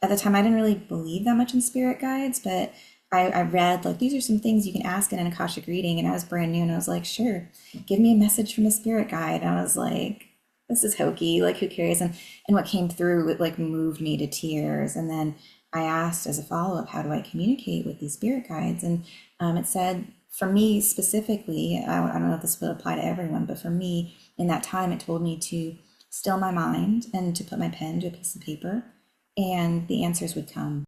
at the time I didn't really believe that much in spirit guides, but I read like these are some things you can ask in an Akashic reading, and I was brand new, and I was like, sure, give me a message from a spirit guide. And I was like, this is hokey, like who cares? And what came through, it like moved me to tears. And then I asked as a follow-up, how do I communicate with these spirit guides? And it said, for me specifically, I don't know if this would apply to everyone, but for me in that time, it told me to still my mind and to put my pen to a piece of paper, and the answers would come.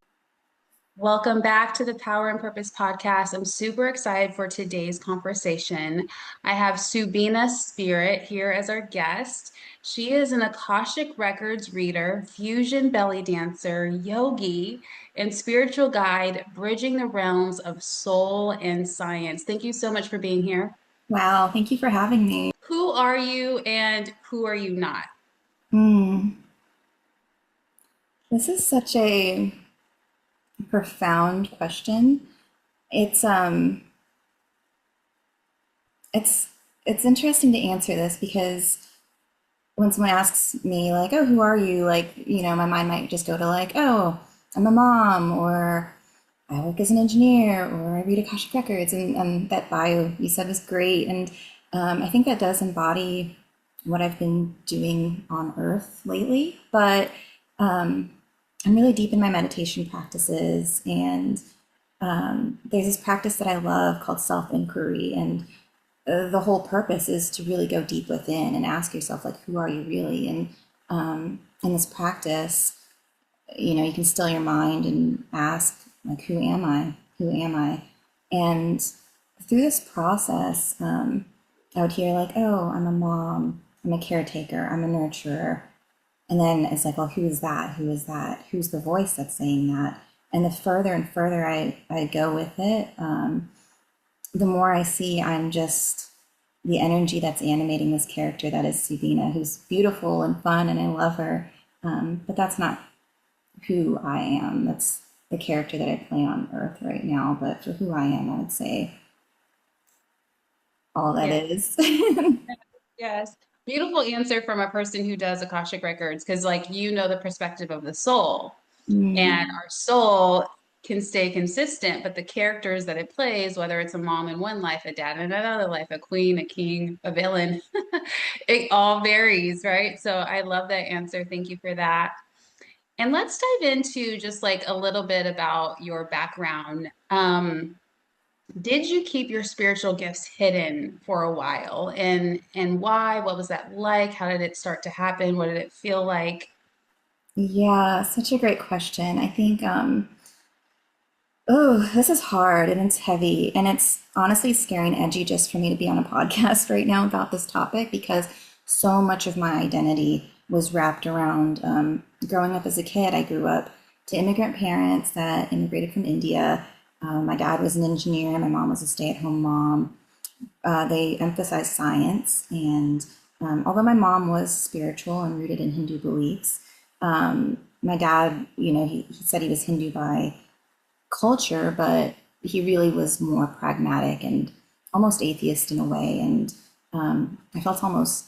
Welcome back to the Power and Purpose podcast. I'm super excited for today's conversation. I have Subina Spirit here as our guest. She is an Akashic Records reader, fusion belly dancer, yogi, and spiritual guide, bridging the realms of soul and science. Thank you so much for being here. Wow, thank you for having me. Who are you and who are you not? This is such a profound question. It's it's it's interesting to answer this because when someone asks me like, "Oh, who are you?" like, my mind might just go to like, "Oh, I'm a mom," or "I work as an engineer," or "I read Akashic Records," and that bio you said was great, and I think that does embody what I've been doing on Earth lately. But I'm really deep in my meditation practices, and there's this practice that I love called self inquiry, and the whole purpose is to really go deep within and ask yourself like, who are you really? And in this practice, you can still your mind and ask like, who am I? Who am I? And through this process, I would hear like, oh, I'm a mom, I'm a caretaker, I'm a nurturer. And then it's like, well, who is that? Who is that? Who's the voice that's saying that? And the further and further I go with it, the more I see I'm just the energy that's animating this character that is Subina, who's beautiful and fun, and I love her. But that's not who I am. That's the character that I play on Earth right now. But for who I am, I would say all that Yeah. is. Yes. Beautiful answer from a person who does Akashic Records, because like you know the perspective of the soul. And our soul can stay consistent, but the characters that it plays, whether it's a mom in one life, a dad in another life, a queen, a king, a villain, it all varies, right? So I love that answer. Thank you for that. And let's dive into just like a little bit about your background. Did you keep your spiritual gifts hidden for a while? And why? What was that like? How did it start to happen? What did it feel like? Yeah, such a great question. I think, oh, this is hard and it's heavy, and it's honestly scary and edgy just for me to be on a podcast right now about this topic because so much of my identity was wrapped around growing up as a kid. I grew up to immigrant parents that immigrated from India. My dad was an engineer, my mom was a stay-at-home mom. They emphasized science, and although my mom was spiritual and rooted in Hindu beliefs, my dad, he said he was Hindu by culture, but he really was more pragmatic and almost atheist in a way. And I felt almost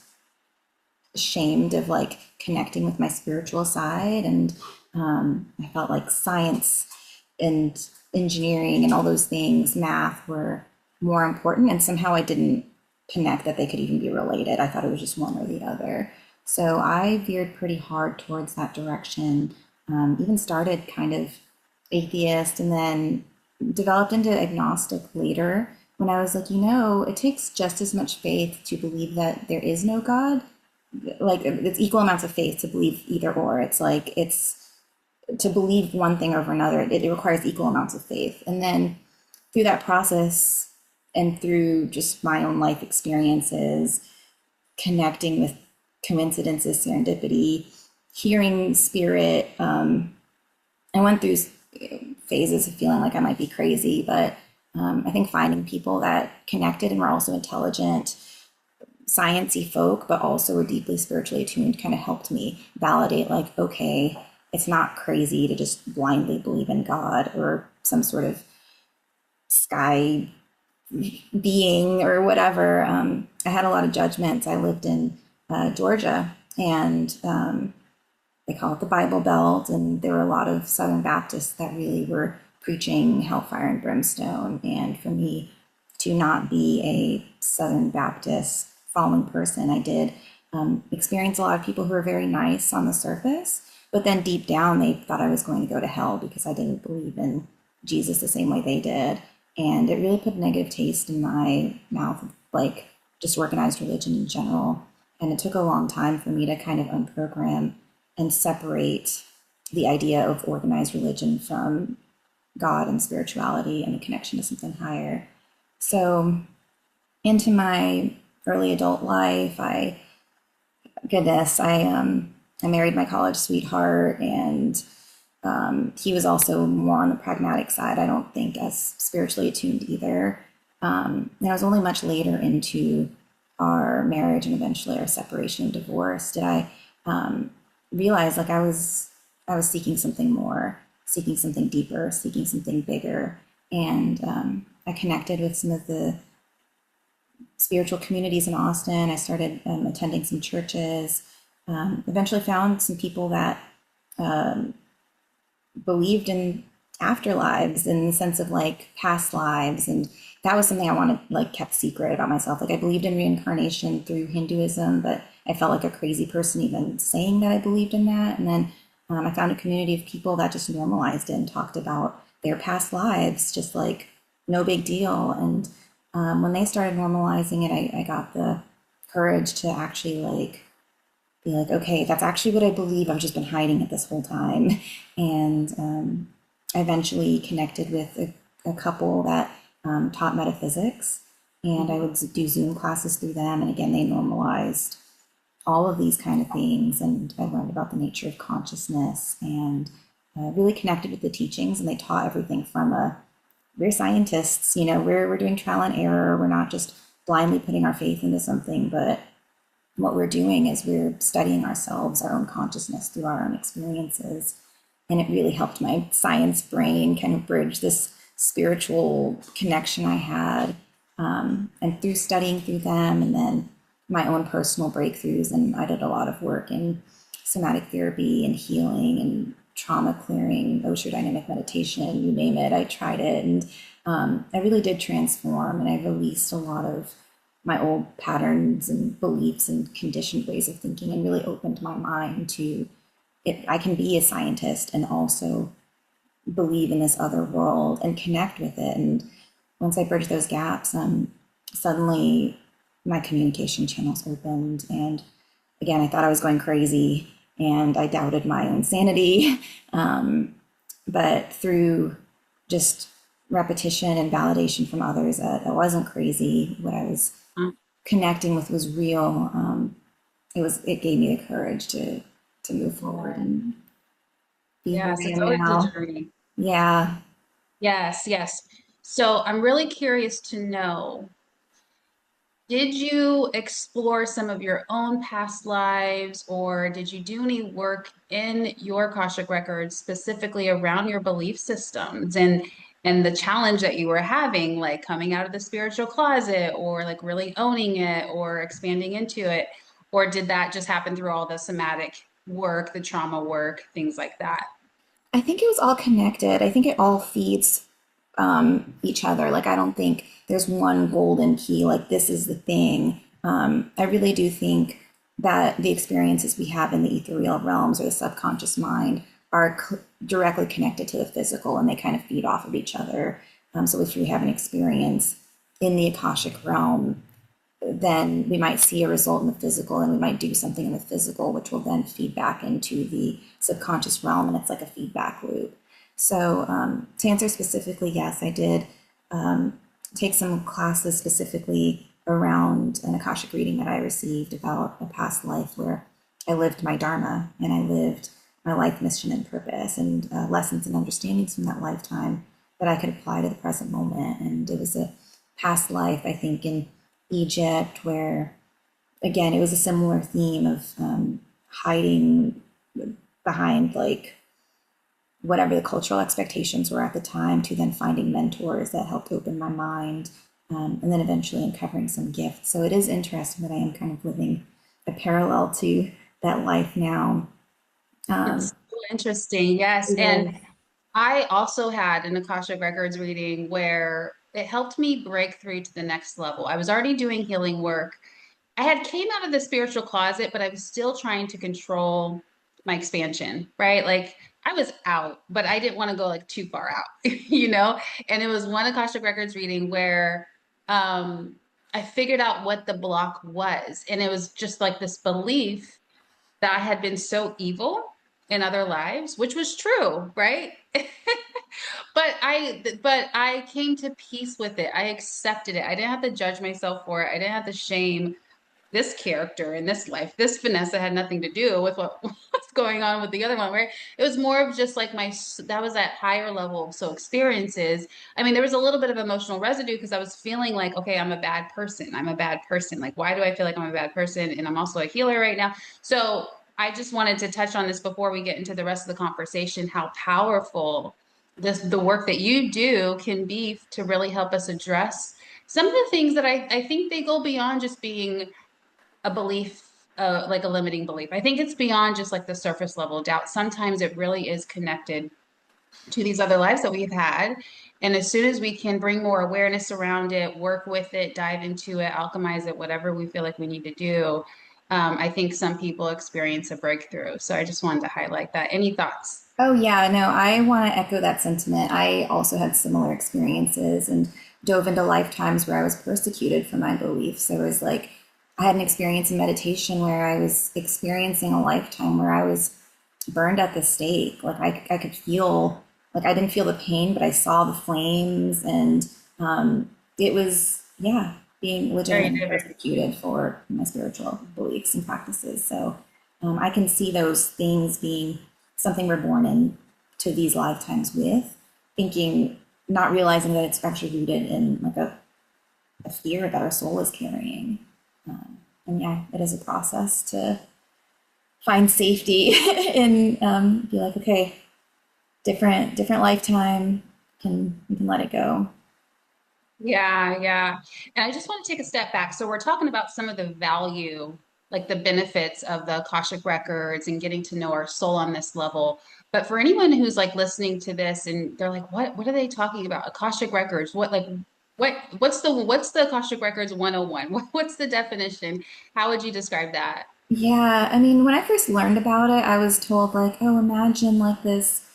ashamed of like connecting with my spiritual side. And I felt like science and engineering and all those things, math, were more important. And somehow I didn't connect that they could even be related. I thought it was just one or the other. So I veered pretty hard towards that direction. Even started kind of atheist and then developed into agnostic later when I was like, it takes just as much faith to believe that there is no God. Like it's equal amounts of faith to believe either or. It's like it's to believe one thing over another. It requires equal amounts of faith. And then through that process and through just my own life experiences, connecting with coincidences, serendipity, hearing spirit, I went through phases of feeling like I might be crazy, but I think finding people that connected and were also intelligent, sciencey folk, but also were deeply spiritually attuned kind of helped me validate like, okay, it's not crazy to just blindly believe in God or some sort of sky being or whatever. I had a lot of judgments. I lived in Georgia, and they call it the Bible Belt, and there were a lot of Southern Baptists that really were preaching hellfire and brimstone. And for me to not be a Southern Baptist following person, I did experience a lot of people who were very nice on the surface, but then deep down they thought I was going to go to hell because I didn't believe in Jesus the same way they did. And it really put a negative taste in my mouth of like just organized religion in general. And it took a long time for me to kind of unprogram and separate the idea of organized religion from God and spirituality and the connection to something higher. So into my early adult life, I married my college sweetheart, and he was also more on the pragmatic side. I don't think as spiritually attuned either. And I was only much later into our marriage and eventually our separation and divorce did I realize like I was seeking something more, seeking something deeper, seeking something bigger, and I connected with some of the spiritual communities in Austin. I started attending some churches. Eventually found some people that believed in afterlives in the sense of like past lives, and that was something I wanted like kept secret about myself. Like I believed in reincarnation through Hinduism, but I felt like a crazy person even saying that I believed in that. And then I found a community of people that just normalized it and talked about their past lives, just like no big deal. And when they started normalizing it, I got the courage to actually like be like, okay, that's actually what I believe. I've just been hiding it this whole time. And I eventually connected with a couple that taught metaphysics, and I would do Zoom classes through them. And again, they normalized all of these kind of things. And I learned about the nature of consciousness and really connected with the teachings. And they taught everything from we're scientists, we're doing trial and error. We're not just blindly putting our faith into something, but what we're doing is we're studying ourselves, our own consciousness through our own experiences. And it really helped my science brain kind of bridge this spiritual connection I had. And through studying through them and then my own personal breakthroughs, and I did a lot of work in somatic therapy and healing and trauma clearing, Osho dynamic meditation, you name it, I tried it. And I really did transform, and I released a lot of my old patterns and beliefs and conditioned ways of thinking, and really opened my mind to it. I can be a scientist and also believe in this other world and connect with it. And once I bridged those gaps, suddenly my communication channels opened. And again, I thought I was going crazy and I doubted my own sanity. But through just repetition and validation from others that I wasn't crazy, what I was connecting with was real. It gave me the courage to move forward and be who Yes, I it's am always a now. journey. Yeah. Yes, yes. So I'm really curious to know, did you explore some of your own past lives, or did you do any work in your Akashic records specifically around your belief systems and the challenge that you were having, like coming out of the spiritual closet, or like really owning it, or expanding into it? Or did that just happen through all the somatic work, the trauma work, things like that? I think it was all connected. I think it all feeds each other. Like, I don't think there's one golden key, like, this is the thing. I really do think that the experiences we have in the ethereal realms or the subconscious mind are directly connected to the physical, and they kind of feed off of each other. So if we have an experience in the Akashic realm, then we might see a result in the physical, and we might do something in the physical, which will then feed back into the subconscious realm, and it's like a feedback loop. So to answer specifically, yes, I did take some classes specifically around an Akashic reading that I received about a past life where I lived my Dharma and I lived my life mission and purpose, and lessons and understandings from that lifetime that I could apply to the present moment. And it was a past life, I think, in Egypt, where again, it was a similar theme of hiding behind like whatever the cultural expectations were at the time, to then finding mentors that helped open my mind, and then eventually uncovering some gifts. So it is interesting that I am kind of living a parallel to that life now. It's so interesting. Yes. It And is. I also had an Akashic Records reading where it helped me break through to the next level. I was already doing healing work. I had came out of the spiritual closet, but I was still trying to control my expansion, right? Like I was out, but I didn't want to go like too far out, you know? And it was one Akashic Records reading where um I figured out what the block was. And it was just like this belief that I had been so evil in other lives, which was true, right? But I came to peace with it. I accepted it. I didn't have to judge myself for it. I didn't have to shame this character in this life. This Vanessa had nothing to do with what's going on with the other one, right? It was more of just like that was that higher level. So experiences. I mean, there was a little bit of emotional residue because I was feeling like, okay, I'm a bad person. I'm a bad person. Like, why do I feel like I'm a bad person? And I'm also a healer right now. So I just wanted to touch on this before we get into the rest of the conversation, how powerful the work that you do can be to really help us address some of the things that I think they go beyond just being a belief, like a limiting belief. I think it's beyond just like the surface level doubt. Sometimes it really is connected to these other lives that we've had. And as soon as we can bring more awareness around it, work with it, dive into it, alchemize it, whatever we feel like we need to do, I think some people experience a breakthrough. So I just wanted to highlight that. Any thoughts? Oh, yeah, no, I want to echo that sentiment. I also had similar experiences and dove into lifetimes where I was persecuted for my beliefs. There was like, I had an experience in meditation where I was experiencing a lifetime where I was burned at the stake. Like, I could feel, like, I didn't feel the pain, but I saw the flames. And it was, yeah, being Very legitimately vivid. persecuted for my spiritual beliefs and practices. So I can see those things being something we're born in to these lifetimes with, thinking, not realizing that it's actually rooted in like a fear that our soul is carrying. And yeah, it is a process to find safety and be like, okay, different lifetime, can we can let it go. Yeah, yeah. And I just want to take a step back. So we're talking about some of the value, like the benefits of the Akashic records and getting to know our soul on this level. But for anyone who's like listening to this and they're like, what are they talking about? Akashic records? What's the Akashic records 101? What's the definition? How would you describe that? Yeah, I mean, when I first learned about it, I was told like, oh, imagine like this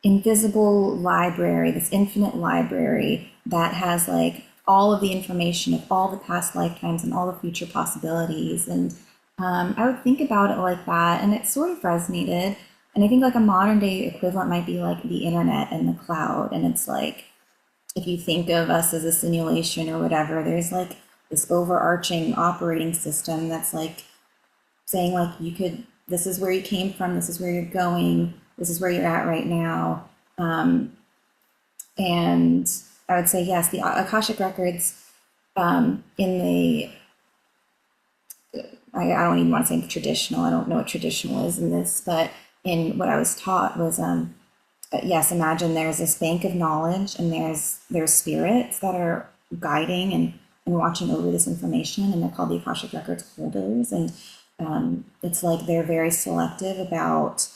invisible library, this infinite library that has like all of the information of all the past lifetimes and all the future possibilities. And I would think about it like that, and it sort of resonated. And I think like a modern day equivalent might be like the internet and the cloud. And it's like, if you think of us as a simulation or whatever, there's like this overarching operating system that's like saying like you could, this is where you came from, this is where you're going, this is where you're at right now. And I would say yes, the Akashic records in the, I don't even want to say traditional, I don't know what traditional is in this, but in what I was taught was yes, imagine there's this bank of knowledge and there's spirits that are guiding and watching over this information, and they're called the Akashic Records holders. And it's like they're very selective about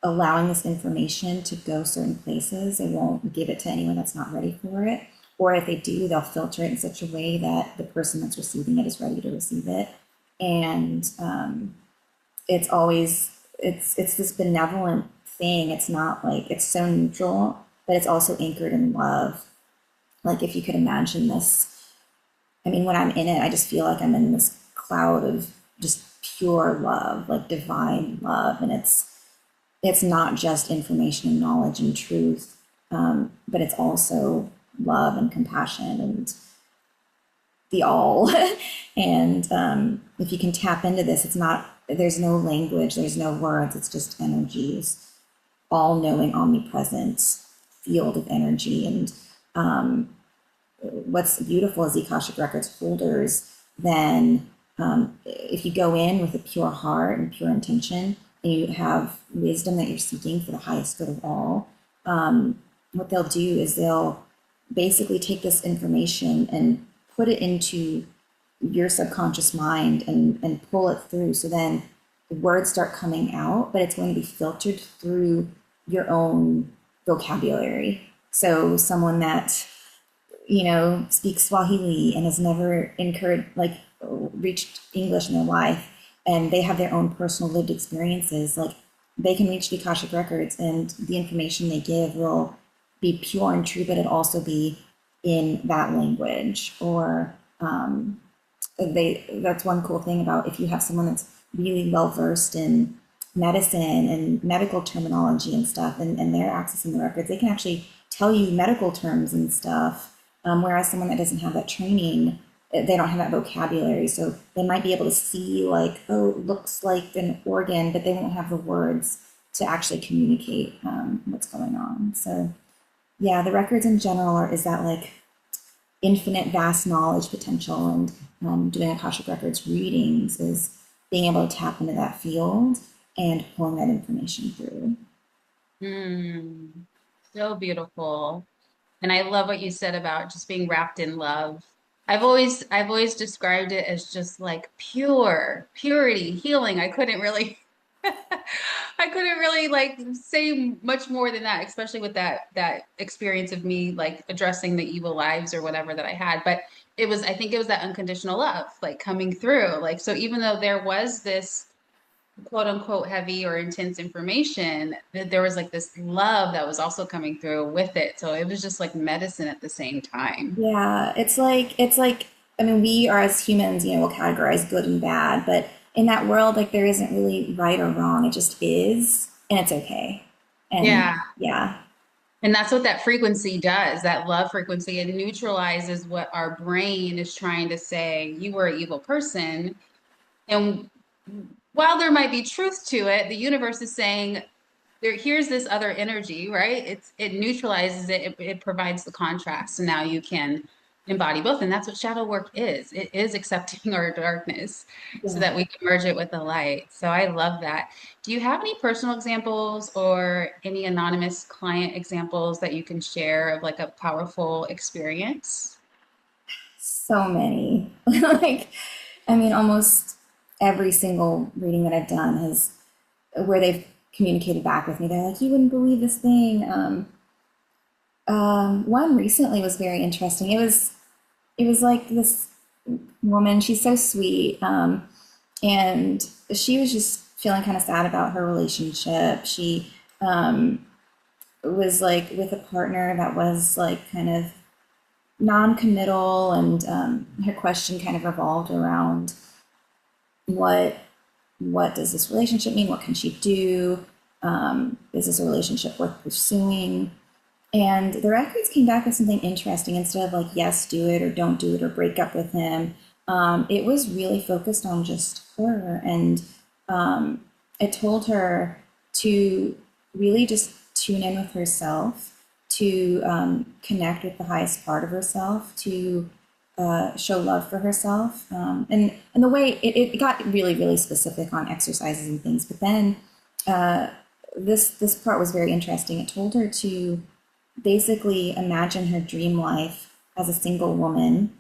allowing this information to go certain places. They won't give it to anyone that's not ready for it. Or if they do, they'll filter it in such a way that the person that's receiving it is ready to receive it. And it's always, it's this benevolent thing. It's not like, it's so neutral, but it's also anchored in love. Like if you could imagine this, I mean, when I'm in it, I just feel like I'm in this cloud of just pure love, like divine love. And it's not just information and knowledge and truth, but it's also love and compassion and the all. And if you can tap into this, it's not, there's no language, there's no words, it's just energies, all knowing, omnipresent field of energy. And what's beautiful is the Akashic Records holders, then if you go in with a pure heart and pure intention, and you have wisdom that you're seeking for the highest good of all, what they'll do is they'll basically take this information and put it into your subconscious mind and pull it through. So then words start coming out, but it's going to be filtered through your own vocabulary. So someone that, speaks Swahili and has never incurred, like, reached English in their life, and they have their own personal lived experiences, like, they can reach the Akashic Records and the information they give will be pure and true, but it also be in that language. Or that's one cool thing about if you have someone that's really well versed in medicine and medical terminology and stuff, and they're accessing the records, they can actually tell you medical terms and stuff. Whereas someone that doesn't have that training, they don't have that vocabulary. So they might be able to see, like, oh, it looks like an organ, but they won't have the words to actually communicate what's going on. So yeah, the records in general is that, like, infinite vast knowledge potential, and doing Akashic Records readings is being able to tap into that field and pulling that information through. So beautiful. And I love what you said about just being wrapped in love. I've always described it as just like purity, healing. I couldn't really like say much more than that, especially with that experience of me like addressing the evil lives or whatever that I had. But I think it was that unconditional love like coming through. Like, so even though there was this quote unquote heavy or intense information, that there was like this love that was also coming through with it. So it was just like medicine at the same time. Yeah, it's like I mean, we are, as humans, we'll categorize good and bad, but in that world, like, there isn't really right or wrong. It just is, and it's okay. And Yeah. yeah, And that's what that frequency does, that love frequency. It neutralizes what our brain is trying to say, you were an evil person. And while there might be truth to it, the universe is saying, here's this other energy, right? It neutralizes it provides the contrast. And now you can embody both. And that's what shadow work is. It is accepting our darkness so yeah. that we can merge it with the light. So I love that. Do you have any personal examples or any anonymous client examples that you can share of like a powerful experience? So many. Like, I mean, almost every single reading that I've done has, where they've communicated back with me. They're like, you wouldn't believe this thing. One recently was very interesting. It was like this woman. She's so sweet, and she was just feeling kind of sad about her relationship. She was like with a partner that was like kind of non-committal, and her question kind of revolved around what what does this relationship mean? What can she do? Is this a relationship worth pursuing? And the records came back with something interesting. Instead of like, yes, do it, or don't do it, or break up with him, it was really focused on just her. And it told her to really just tune in with herself, to connect with the highest part of herself, to show love for herself. And the way it got really, really specific on exercises and things. But then this part was very interesting. It told her to basically imagine her dream life as a single woman,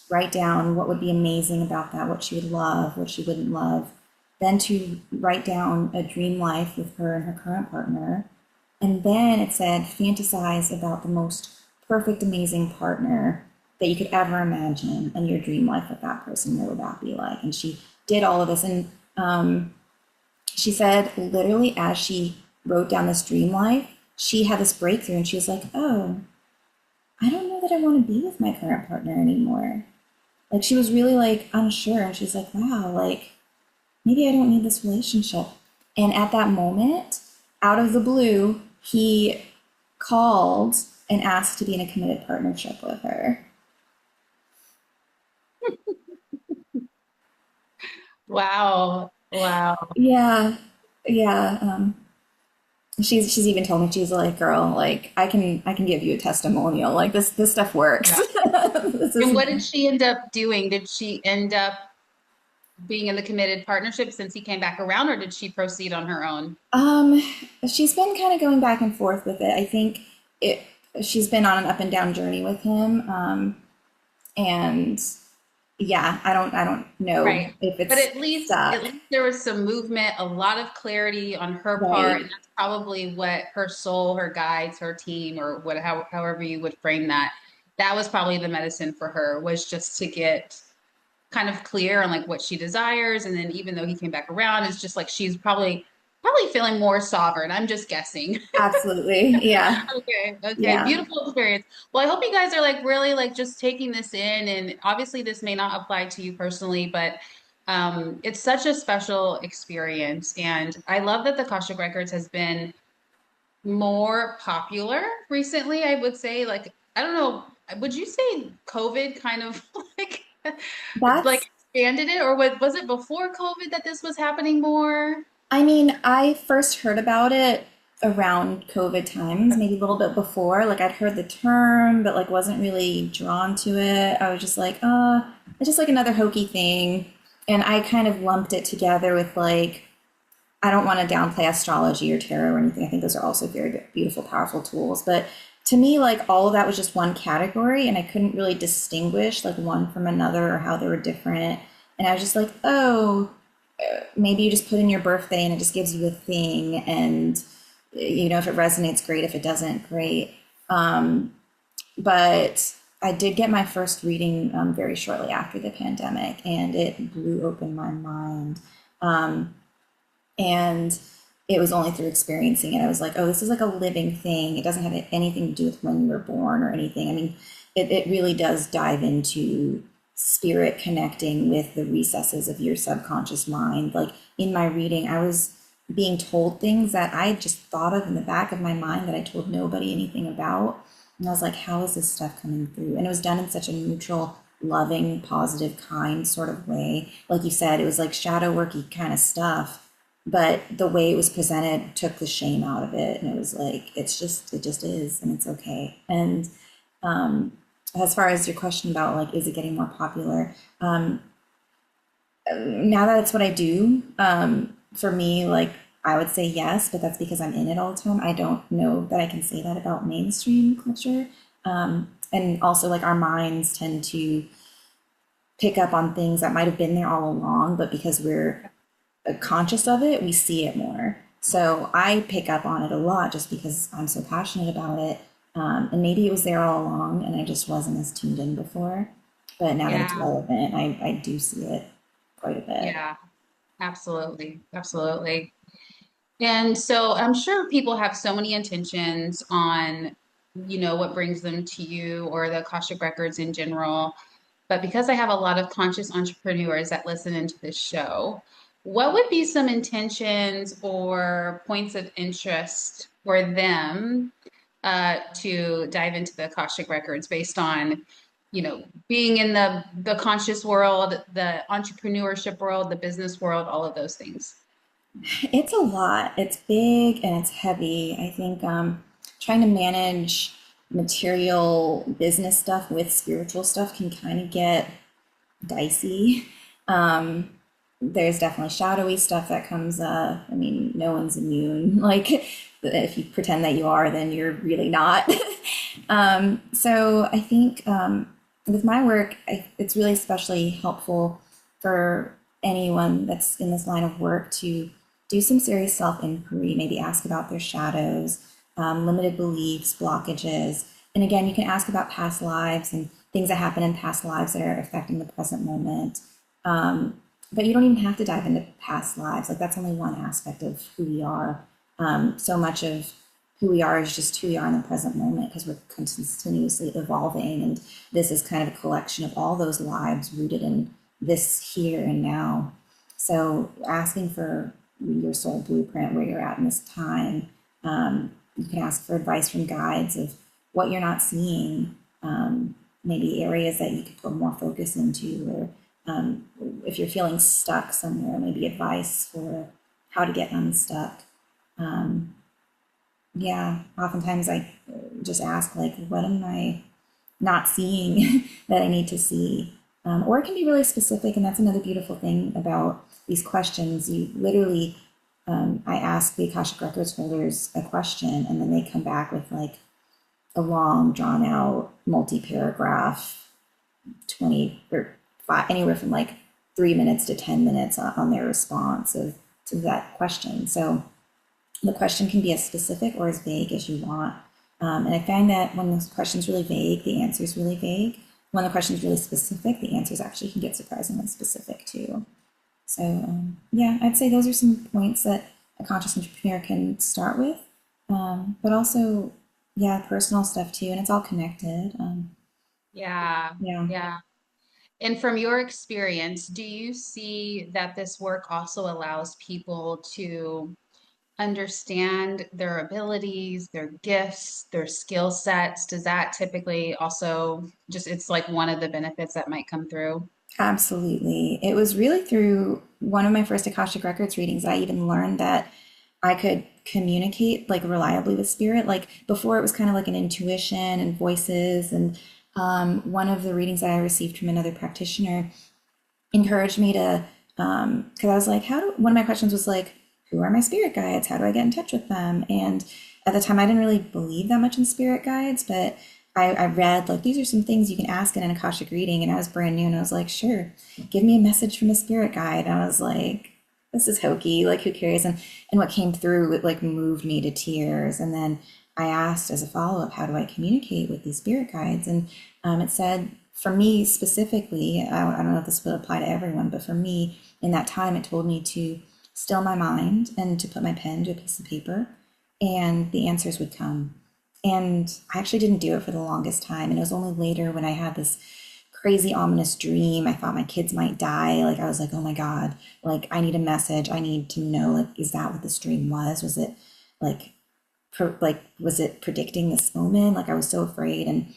write down what would be amazing about that, what she would love, what she wouldn't love, then to write down a dream life with her and her current partner. And then it said, fantasize about the most perfect, amazing partner that you could ever imagine and your dream life with that person. What would that be like? And she did all of this. And she said, literally, as she wrote down this dream life, she had this breakthrough and she was like, oh, I don't know that I want to be with my current partner anymore. Like, she was really like unsure, and she's like, wow, like, maybe I don't need this relationship. And at that moment, out of the blue, he called and asked to be in a committed partnership with her. Wow. Wow. Yeah, yeah. She's even told me, she's like, girl, like, I can give you a testimonial. Like, this stuff works. Yeah. This is And what did she end up doing? Did she end up being in the committed partnership since he came back around, or did she proceed on her own? um she's been kind of going back and forth with it. I think it she's been on an up and down journey with him. And yeah, I don't know Right. if But it's at stuck. least there was some movement, a lot of clarity on her part, and Right. that's probably what her soul, her guides, her team, or however you would frame that. That was probably the medicine for her, was just to get kind of clear on like what she desires. And then even though he came back around, it's just like she's probably feeling more sovereign. I'm just guessing. Absolutely. Yeah. Okay, okay, Yeah. beautiful experience. Well, I hope you guys are like really like just taking this in, and obviously this may not apply to you personally, but it's such a special experience, and I love that the Akashic Records has been more popular recently. I would say, like, I don't know, would you say COVID kind of like That's, expanded it, or was it before COVID that this was happening more? I mean, I first heard about it around COVID times, maybe a little bit before. Like I'd heard the term, but like wasn't really drawn to it. I was just like, it's just like another hokey thing. And I kind of lumped it together with like, I don't want to downplay astrology or tarot or anything. I think those are also very beautiful, powerful tools. But to me, like all of that was just one category, and I couldn't really distinguish like one from another or how they were different. And I was just like, oh, maybe you just put in your birthday and it just gives you a thing. And, if it resonates, great. If it doesn't, great. But I did get my first reading very shortly after the pandemic, and it blew open my mind. And it was only through experiencing it. I was like, oh, this is like a living thing. It doesn't have anything to do with when you were born or anything. I mean, it really does dive into spirit connecting with the recesses of your subconscious mind. Like in my reading, I was being told things that I just thought of in the back of my mind that I told nobody anything about. And I was like, how is this stuff coming through? And it was done in such a neutral, loving, positive, kind sort of way. Like you said, it was like shadow worky kind of stuff, but the way it was presented took the shame out of it, and it was like it just is, and it's okay. And as far as your question about like is it getting more popular, now that it's what I do, for me, like I would say yes, but that's because I'm in it all the time. I don't know that I can say that about mainstream culture. And also like our minds tend to pick up on things that might have been there all along, but because we're conscious of it, we see it more. So I pick up on it a lot just because I'm so passionate about it. And maybe it was there all along and I just wasn't as tuned in before. But now that it's Yeah, relevant, I do see it quite a bit. yeah, absolutely, absolutely. And so I'm sure people have so many intentions on, what brings them to you or the Akashic Records in general. But because I have a lot of conscious entrepreneurs that listen into this show, what would be some intentions or points of interest for them to dive into the Akashic Records based on, being in the conscious world, the entrepreneurship world, the business world, all of those things? It's a lot. It's big and it's heavy. I think trying to manage material business stuff with spiritual stuff can kind of get dicey. There's definitely shadowy stuff that comes up. I mean, no one's immune. Like, if you pretend that you are, then you're really not. So I think with my work, it's really especially helpful for anyone that's in this line of work to do some serious self inquiry, maybe ask about their shadows, limited beliefs, blockages. And again, you can ask about past lives and things that happen in past lives that are affecting the present moment. But you don't even have to dive into past lives. Like that's only one aspect of who we are. So much of who we are is just who we are in the present moment because we're continuously evolving. And this is kind of a collection of all those lives rooted in this here and now. So asking for your soul blueprint, where you're at in this time. You can ask for advice from guides of what you're not seeing, maybe areas that you could put more focus into, or if you're feeling stuck somewhere, maybe advice for how to get unstuck. Yeah, oftentimes I just ask, like, what am I not seeing that I need to see? Or it can be really specific, and that's another beautiful thing about these questions. You literally, I ask the Akashic Records holders a question, and then they come back with like a long, drawn out, multi paragraph 20 or anywhere from like 3 minutes to 10 minutes on their response to that question. So the question can be as specific or as vague as you want. And I find that when the question's really vague, the answer is really vague. When the question is really specific, the answers actually can get surprisingly specific too. So yeah, I'd say those are some points that a conscious entrepreneur can start with, but also, yeah, personal stuff too, and it's all connected. Yeah. Yeah. Yeah. And from your experience, do you see that this work also allows people to understand their abilities, their gifts, their skill sets? Does that typically also just, it's like one of the benefits that might come through? Absolutely. It was really through one of my first Akashic Records readings I even learned that I could communicate like reliably with spirit. Like before, it was kind of like an intuition and voices. And one of the readings I received from another practitioner encouraged me to, because I was like, one of my questions was like, who are my spirit guides? How do I get in touch with them? And at the time, I didn't really believe that much in spirit guides, but I read like these are some things you can ask in an Akashic reading, and I was brand new, and I was like, sure, give me a message from a spirit guide. And I was like, this is hokey, like who cares? And what came through, it like moved me to tears. And then I asked as a follow up, how do I communicate with these spirit guides? And it said, for me specifically, I don't know if this would apply to everyone, but for me in that time, it told me to still my mind and to put my pen to a piece of paper, and the answers would come. And I actually didn't do it for the longest time. And it was only later when I had this crazy ominous dream. I thought my kids might die. Like I was like, oh my God, like I need a message. I need to know, like, is that what this dream was? Was it like, was it predicting this omen? Like I was so afraid. And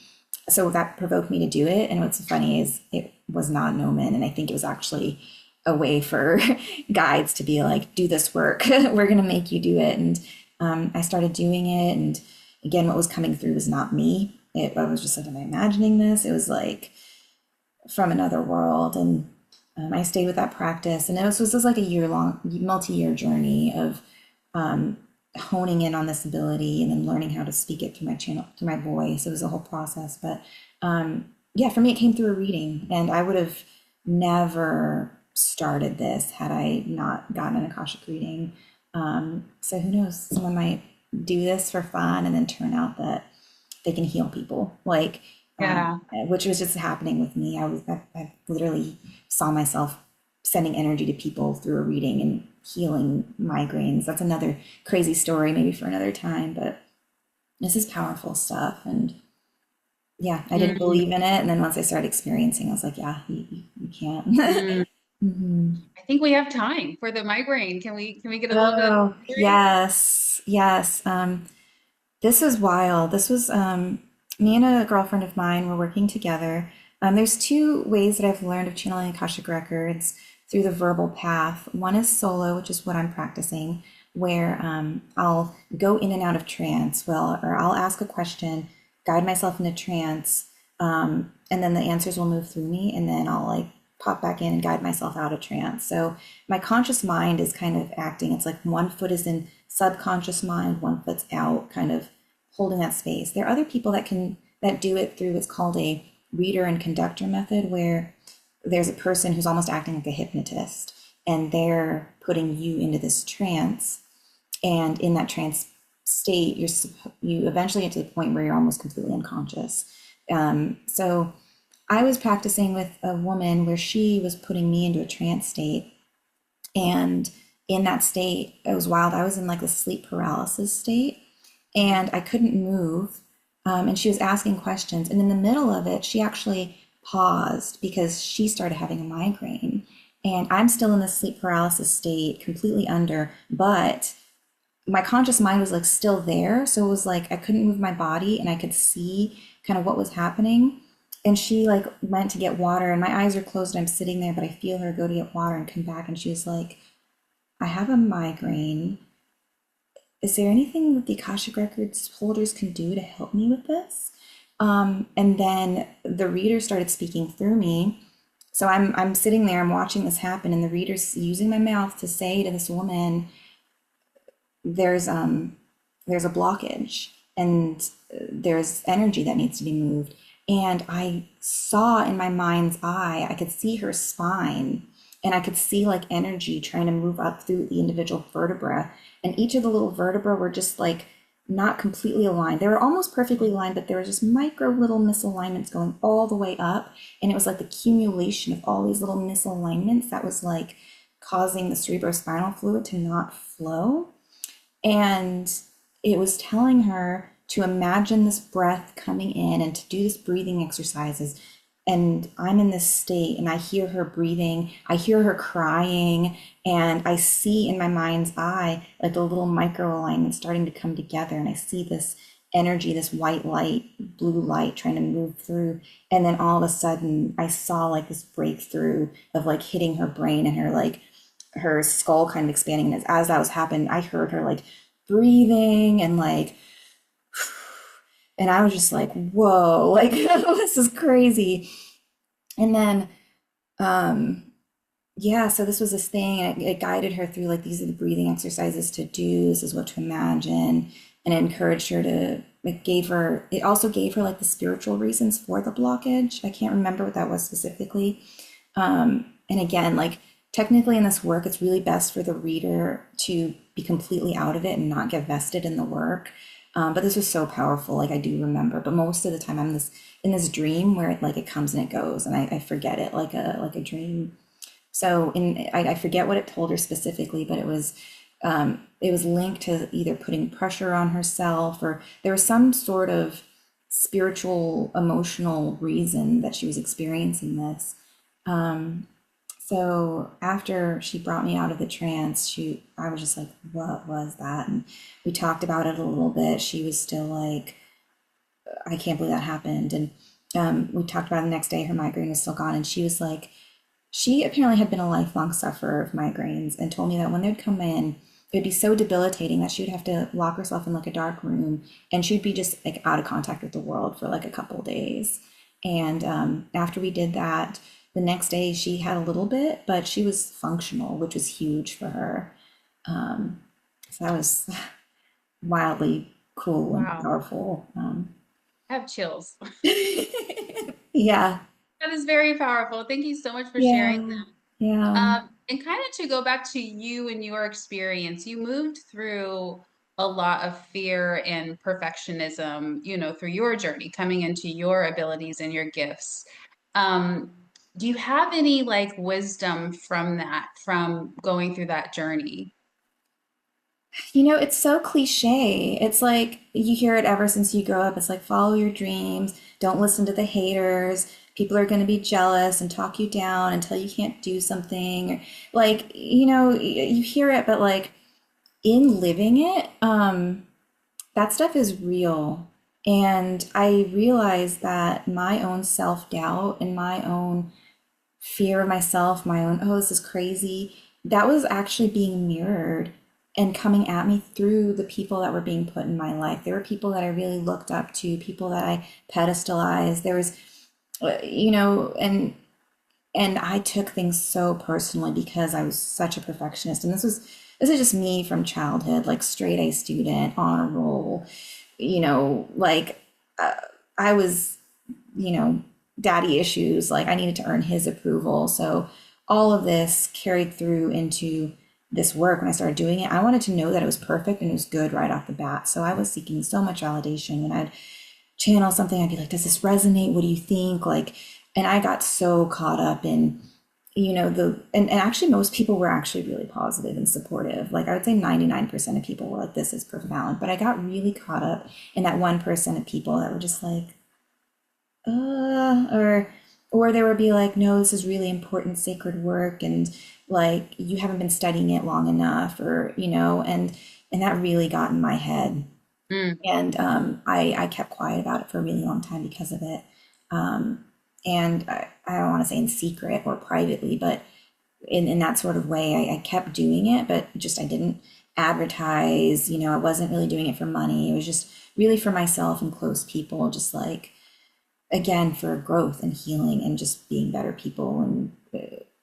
so that provoked me to do it. And what's funny is it was not an omen. And I think it was actually a way for guides to be like, do this work. We're going to make you do it. And I started doing it. And again, what was coming through was not me. I was just like, am I imagining this? It was like from another world. And I stayed with that practice. And this was like a year long, multi-year journey of honing in on this ability and then learning how to speak it through my channel, through my voice. It was a whole process. But yeah, for me, it came through a reading. And I would have never started this had I not gotten an Akashic reading. So who knows? Someone might do this for fun and then turn out that they can heal people. Like, Yeah. which was just happening with me. I literally saw myself sending energy to people through a reading and healing migraines. That's another crazy story, maybe for another time. But this is powerful stuff. And yeah, I didn't Mm, believe in it. And then once I started experiencing, I was like, yeah, you can't. mm. Mhm. I think we have time for the migraine. Can we get a little bit of Oh, history? yes, yes. This was wild. This was me and a girlfriend of mine were working together. There's two ways that I've learned of channeling Akashic Records through the verbal path. One is solo, which is what I'm practicing, where I'll go in and out of trance. Well, or I'll ask a question, guide myself into trance, and then the answers will move through me, and then I'll like pop back in and guide myself out of trance. So my conscious mind is kind of acting. It's like one foot is in subconscious mind, one foot's out, kind of holding that space. There are other people that do it through what's called a reader and conductor method, where there's a person who's almost acting like a hypnotist, and they're putting you into this trance, and in that trance state, you eventually get to the point where you're almost completely unconscious. So I was practicing with a woman where she was putting me into a trance state, and in that state, it was wild. I was in like a sleep paralysis state, and I couldn't move. And she was asking questions. And in the middle of it, she actually paused because she started having a migraine. And I'm still in this sleep paralysis state, completely under, but my conscious mind was like still there. So it was like I couldn't move my body and I could see kind of what was happening. And she like went to get water, and my eyes are closed and I'm sitting there, but I feel her go to get water and come back. And she was like, I have a migraine. Is there anything that the Akashic Records holders can do to help me with this? And then the reader started speaking through me. So I'm sitting there, I'm watching this happen, and the reader's using my mouth to say to this woman, there's there's a blockage, and there's energy that needs to be moved. And I saw in my mind's eye, I could see her spine, and I could see like energy trying to move up through the individual vertebra. And each of the little vertebrae were just like not completely aligned. They were almost perfectly aligned, but there were just micro little misalignments going all the way up. And it was like the accumulation of all these little misalignments that was like causing the cerebrospinal fluid to not flow. And it was telling her to imagine this breath coming in and to do this breathing exercises. And I'm in this state and I hear her breathing, I hear her crying, and I see in my mind's eye like the little micro alignments starting to come together. And I see this energy, this white light, blue light trying to move through. And then all of a sudden, I saw like this breakthrough of like hitting her brain and her like her skull kind of expanding. And as that was happening, I heard her like breathing and like, and I was just like, whoa, like this is crazy. And then, yeah, so this was this thing, and it guided her through like these are the breathing exercises to do, this is what to imagine, and it encouraged her to, it gave her, it also gave her like the spiritual reasons for the blockage. I can't remember what that was specifically. And again, like technically in this work, it's really best for the reader to be completely out of it and not get vested in the work. But this was so powerful, like I do remember. But most of the time, I'm this in this dream where it like it comes and it goes, and I forget it like a dream. So I forget what it told her specifically, but it was linked to either putting pressure on herself or there was some sort of spiritual emotional reason that she was experiencing this. So after she brought me out of the trance, I was just like, what was that? And we talked about it a little bit. She was still like, I can't believe that happened. And we talked about it the next day, her migraine was still gone. And she was like, she apparently had been a lifelong sufferer of migraines and told me that when they'd come in, it'd be so debilitating that she would have to lock herself in like a dark room and she'd be just like out of contact with the world for like a couple of days. And after we did that, the next day she had a little bit, but she was functional, which was huge for her. So that was wildly cool and Wow. powerful. I have chills. Yeah, That is very powerful. Thank you so much for sharing. yeah, yeah. And kind of to go back to you and your experience, you moved through a lot of fear and perfectionism, through your journey, coming into your abilities and your gifts. Um, do you have any like wisdom from that, from going through that journey? You know, it's so cliche. It's like you hear it ever since you grow up. It's like follow your dreams, don't listen to the haters. People are going to be jealous and talk you down until you can't do something. Like, you hear it, but like in living it, that stuff is real. And I realized that my own self-doubt and my own fear of myself, my own, oh, this is crazy, that was actually being mirrored and coming at me through the people that were being put in my life. There were people that I really looked up to, people that I pedestalized. There was, and I took things so personally because I was such a perfectionist. And this is just me from childhood, like straight A student, honor roll, like I was, you know, daddy issues, like I needed to earn his approval. So all of this carried through into this work. When I started doing it, I wanted to know that it was perfect and it was good right off the bat. So I was seeking so much validation. When I'd channel something, I'd be like, does this resonate? What do you think? Like, and I got so caught up in, and actually most people were actually really positive and supportive. Like I would say 99% of people were like, this is profound. But I got really caught up in that 1% of people that were just like, or there would be like, no, this is really important sacred work, and like you haven't been studying it long enough, or and that really got in my head. Mm. And I kept quiet about it for a really long time because of it. And I don't want to say in secret or privately, but in that sort of way, I kept doing it, but just I didn't advertise, I wasn't really doing it for money. It was just really for myself and close people, just like, again, for growth and healing and just being better people, and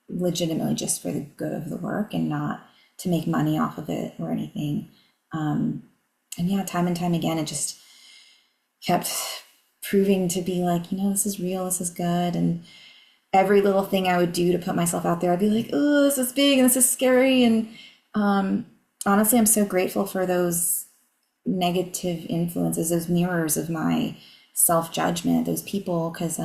legitimately just for the good of the work and not to make money off of it or anything. And yeah, time and time again, it just kept proving to be like, this is real, this is good. And every little thing I would do to put myself out there, I'd be like, oh, this is big and this is scary. And honestly, I'm so grateful for those negative influences, those mirrors of my self judgment, those people, because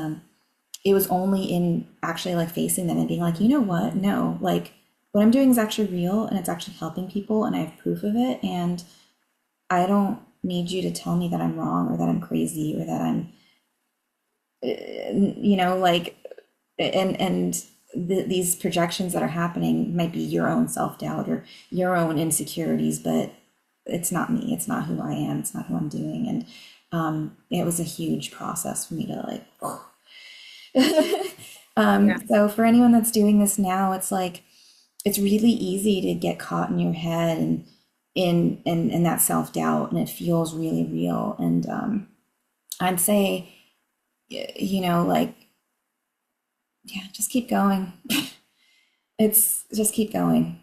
it was only in actually like facing them and being like, you know what? No, like what I'm doing is actually real and it's actually helping people and I have proof of it. And I don't need you to tell me that I'm wrong or that I'm crazy or that I'm, like, these projections that are happening might be your own self doubt or your own insecurities, but it's not me. It's not who I am. It's not who I'm doing. And it was a huge process for me to like, Yeah. so for anyone that's doing this now, it's like it's really easy to get caught in your head and in that self doubt, and it feels really real. And I'd say, like, yeah, just keep going. It's just keep going.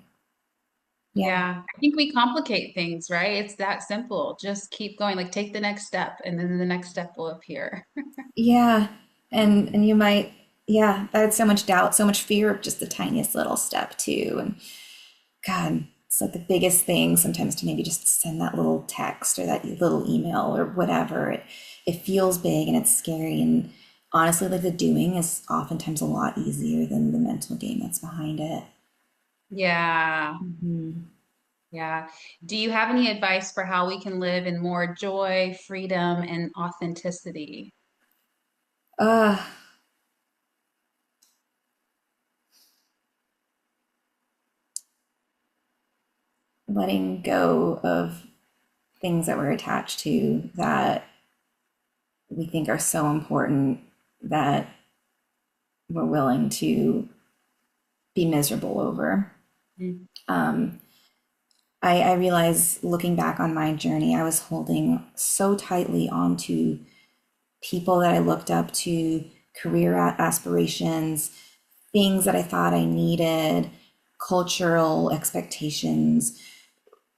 Yeah, Yeah. I think we complicate things, right? It's that simple. Just keep going. Like take the next step and then the next step will appear. yeah, and you might, yeah. I had so much doubt, so much fear of just the tiniest little step too, and God, it's like the biggest thing sometimes to maybe just send that little text or that little email or whatever. It feels big and it's scary. And honestly, like the doing is oftentimes a lot easier than the mental game that's behind it. Yeah. Yeah. Do you have any advice for how we can live in more joy, freedom, and authenticity? Uh, letting go of things that we're attached to that we think are so important that we're willing to be miserable over. Mm. I realize looking back on my journey, I was holding so tightly onto people that I looked up to, career aspirations, things that I thought I needed, cultural expectations,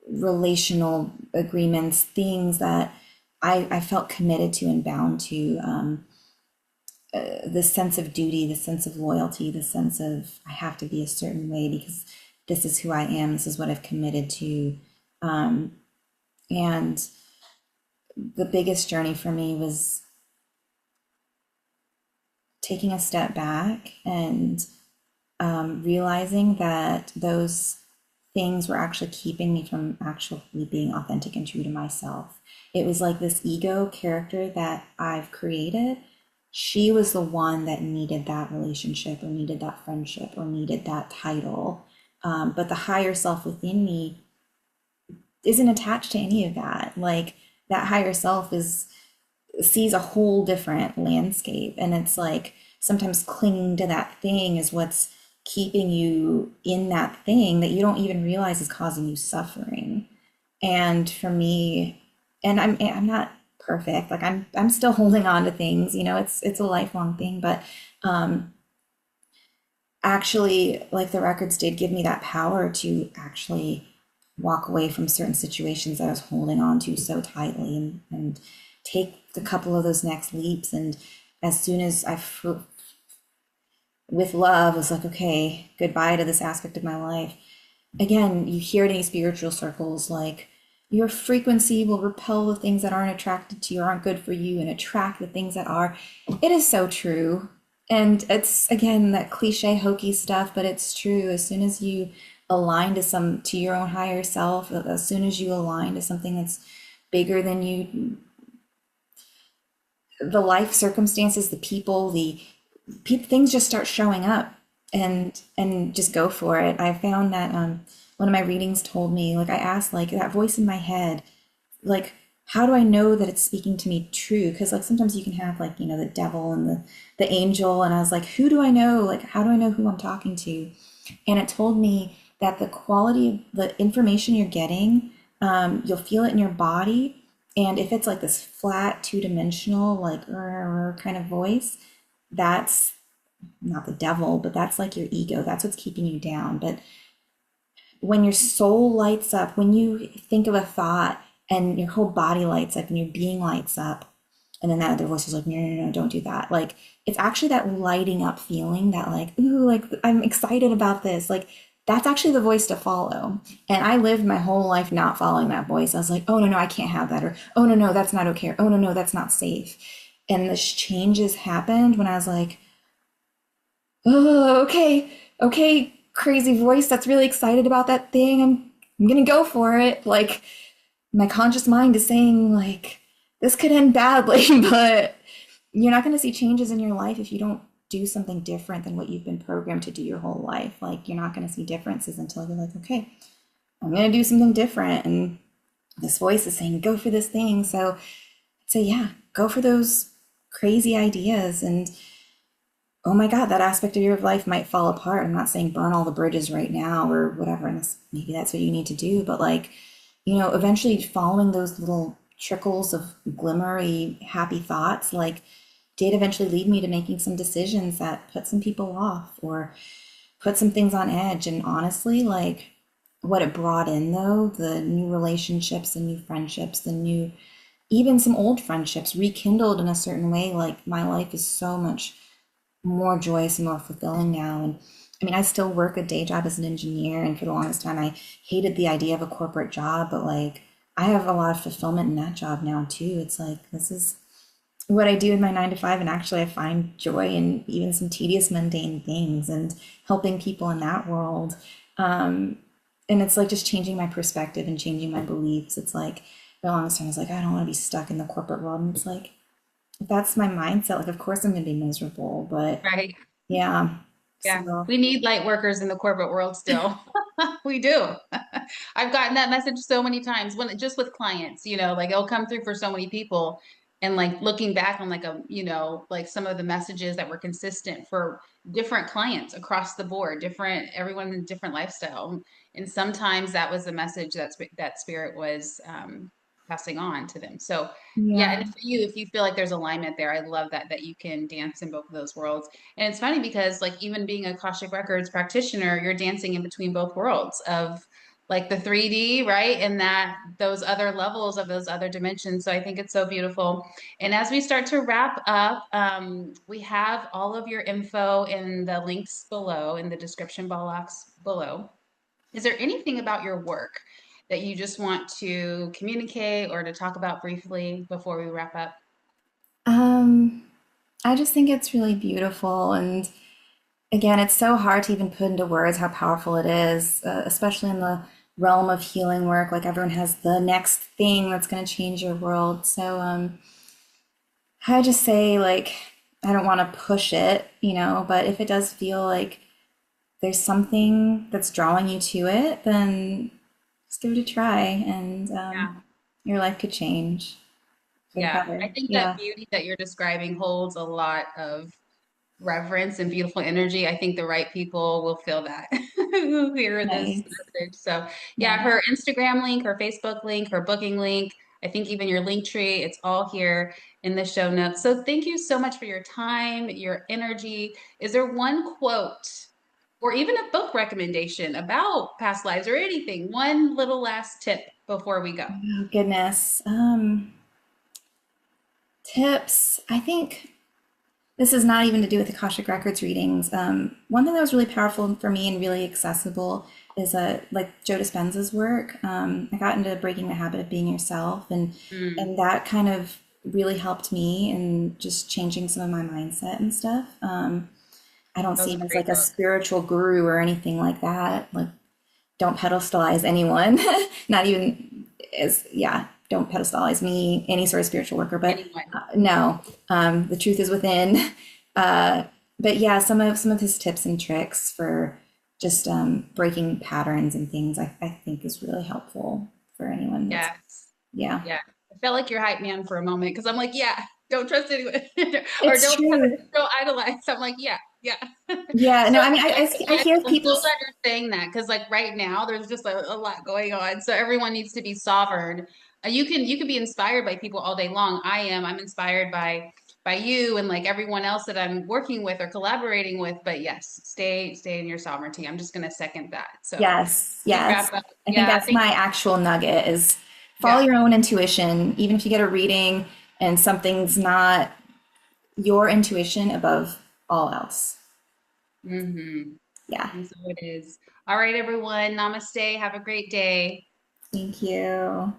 relational agreements, things that I felt committed to and bound to. The sense of duty, the sense of loyalty, the sense of I have to be a certain way because this is who I am, this is what I've committed to. And the biggest journey for me was taking a step back and realizing that those things were actually keeping me from actually being authentic and true to myself. It was like this ego character that I've created. She was the one that needed that relationship or needed that friendship or needed that title. But the higher self within me isn't attached to any of that. Like that higher self is sees a whole different landscape, and it's like sometimes clinging to that thing is what's keeping you in that thing that you don't even realize is causing you suffering. And for me, and I'm not perfect, like I'm still holding on to things, it's a lifelong thing, but actually, like, the records did give me that power to actually walk away from certain situations that I was holding on to so tightly, and take a couple of those next leaps. And as soon as with love, was like, okay, goodbye to this aspect of my life. Again, you hear it in spiritual circles, like, your frequency will repel the things that aren't attracted to you, aren't good for you, and attract the things that are. It is so true. And it's, again, that cliche hokey stuff, but it's true. As soon as you align to your own higher self, as soon as you align to something that's bigger than you, the life circumstances, the people, things just start showing up, and just go for it. I found that one of my readings told me, like, I asked, like, that voice in my head, like, how do I know that it's speaking to me true? Because, like, sometimes you can have, like, the devil and the angel, and I was like, who do I know? Like, how do I know who I'm talking to? And it told me that the quality of the information you're getting, you'll feel it in your body. And if it's like this flat, two-dimensional, like kind of voice, that's not the devil, but that's like your ego. That's what's keeping you down. But when your soul lights up, when you think of a thought and your whole body lights up and your being lights up, And then that other voice is like, no, no, no, don't do that. Like, it's actually that lighting up feeling that, like, ooh, like, I'm excited about this. Like, that's actually the voice to follow. And I lived my whole life not following that voice. I was like, oh, no, no, I can't have that. Or, oh, no, no, that's not okay. Or, oh, no, no, that's not safe. And the changes happened when I was like, oh, okay, okay, crazy voice that's really excited about that thing. I'm gonna go for it. Like, my conscious mind is saying, like, this could end badly, but you're not going to see changes in your life if you don't do something different than what you've been programmed to do your whole life. Like, you're not going to see differences until you're like, okay, I'm going to do something different. And this voice is saying, go for this thing. So yeah, go for those crazy ideas. And oh my God, that aspect of your life might fall apart. I'm not saying burn all the bridges right now or whatever. And maybe that's what you need to do. But like, eventually following those little trickles of glimmery, happy thoughts, like, did eventually lead me to making some decisions that put some people off or put some things on edge. And honestly, like, what it brought in though, the new relationships, the new friendships, the new, even some old friendships rekindled in a certain way. Like, my life is so much more joyous and more fulfilling now. And I mean, I still work a day job as an engineer, and for the longest time, I hated the idea of a corporate job, but like, I have a lot of fulfillment in that job now too. It's like, this is what I do in my 9 to 5, and actually, I find joy in even some tedious, mundane things and helping people in that world. And it's like just changing my perspective and changing my beliefs. It's like, for the longest time, I was like, I don't want to be stuck in the corporate world. And it's like, if that's my mindset, like, of course I'm going to be miserable, but Right. yeah. Yeah. So, We need light workers in the corporate world still. We do. I've gotten that message so many times when just with clients, like it'll come through for so many people. And like looking back on like like some of the messages that were consistent for different clients across the board, different everyone in different lifestyle. And sometimes that was the message that spirit was passing on to them. So yeah, yeah. and for you, if you feel like there's alignment there, I love that you can dance in both of those worlds. And it's funny because like even being a Akashic Records practitioner, you're dancing in between both worlds of like the 3D, right? And that those other levels of those other dimensions. So I think it's so beautiful. And as we start to wrap up, we have all of your info in the links below in the description box below. Is there anything about your work that you just want to communicate or to talk about briefly before we wrap up? Um, I just think it's really beautiful. And again, it's so hard to even put into words how powerful it is, especially in the realm of healing work. Like, everyone has the next thing that's going to change your world. So, I just say, like, I don't want to push it, but if it does feel like there's something that's drawing you to it, then just give it a try, and Yeah. your life could change for the Yeah, I better. think that Yeah. beauty that you're describing holds a lot of reverence and beautiful energy. I think the right people will feel that who hear this Nice. message. So, yeah, Nice. her Instagram link, her Facebook link, her booking link, I think even your link tree, it's all here in the show notes. So, thank you so much for your time, your energy. Is there one quote or even a book recommendation about past lives or anything? One little last tip before we go. Oh, goodness. Tips. I think this is not even to do with Akashic Records readings. One thing that was really powerful for me and really accessible is like Joe Dispenza's work. I got into breaking the habit of being yourself, and Mm, that kind of really helped me in just changing some of my mindset and stuff. I don't that see was a him as great like a book. spiritual guru or anything like that. Like, don't pedestalize anyone, not even as, yeah, don't pedestalize me, any sort of spiritual worker, but Anyway. no, the truth is within. Uh, but yeah, some of his tips and tricks for just breaking patterns and things, I think is really helpful for anyone that's, Yes. yeah. Yeah. I felt like your hype man for a moment because I'm like, yeah, don't trust anyone or It's true. don't idolize. I'm like, yeah, yeah. Yeah, So no, I mean, I I, hear I'm people. so glad you're saying that because like right now there's just a lot going on. So everyone needs to be sovereign. You can be inspired by people all day long. I'm inspired by you and like everyone else that I'm working with or collaborating with. But yes, stay in your sovereignty. I'm just gonna second that. So Yes, we yes. wrap up. I think Yeah, that's thank my actual nugget is follow yeah. your own intuition, even if you get a reading and something's not your intuition above all else. Mm-hmm. Yeah. And so it is. All right, everyone. Namaste. Have a great day. Thank you.